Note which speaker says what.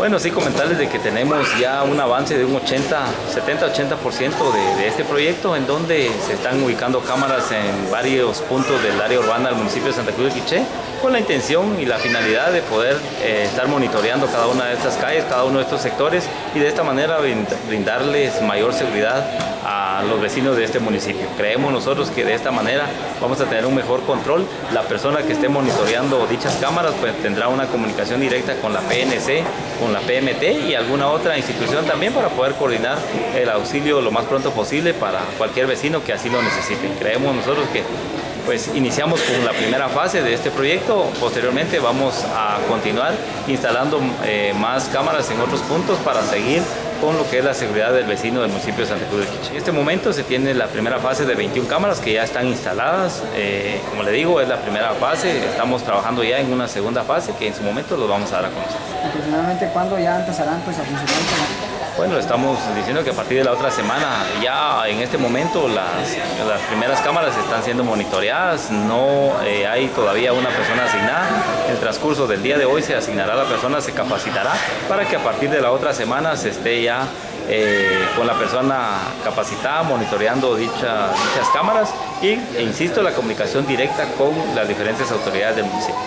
Speaker 1: Bueno, sí, comentarles de que tenemos ya un avance de un 70-80% de este proyecto, en donde se están ubicando cámaras en varios puntos del área urbana del municipio de Santa Cruz de Quiché, con la intención y la finalidad de poder estar monitoreando cada una de estas calles, cada uno de estos sectores, y de esta manera brindarles mayor seguridad a los vecinos de este municipio. Creemos nosotros que de esta manera vamos a tener un mejor control. La persona que esté monitoreando dichas cámaras pues tendrá una comunicación directa con la PNC, con la PMT y alguna otra institución también, para poder coordinar el auxilio lo más pronto posible para cualquier vecino que así lo necesite. Creemos nosotros que pues iniciamos con la primera fase de este proyecto. Posteriormente vamos a continuar instalando más cámaras en otros puntos para seguir con lo que es la seguridad del vecino del municipio de Santa Cruz de Quiché. En este momento se tiene la primera fase de 21 cámaras que ya están instaladas. Como le digo, es la primera fase. Estamos trabajando ya en una segunda fase que en su momento los vamos a dar a conocer.
Speaker 2: ¿Aproximadamente cuándo ya empezarán pues, a funcionar automáticamente?
Speaker 1: Bueno, estamos diciendo que a partir de la otra semana, ya en este momento las primeras cámaras están siendo monitoreadas, no hay todavía una persona asignada. En el transcurso del día de hoy se asignará la persona, se capacitará para que a partir de la otra semana se esté ya con la persona capacitada monitoreando dichas cámaras e insisto, la comunicación directa con las diferentes autoridades del municipio.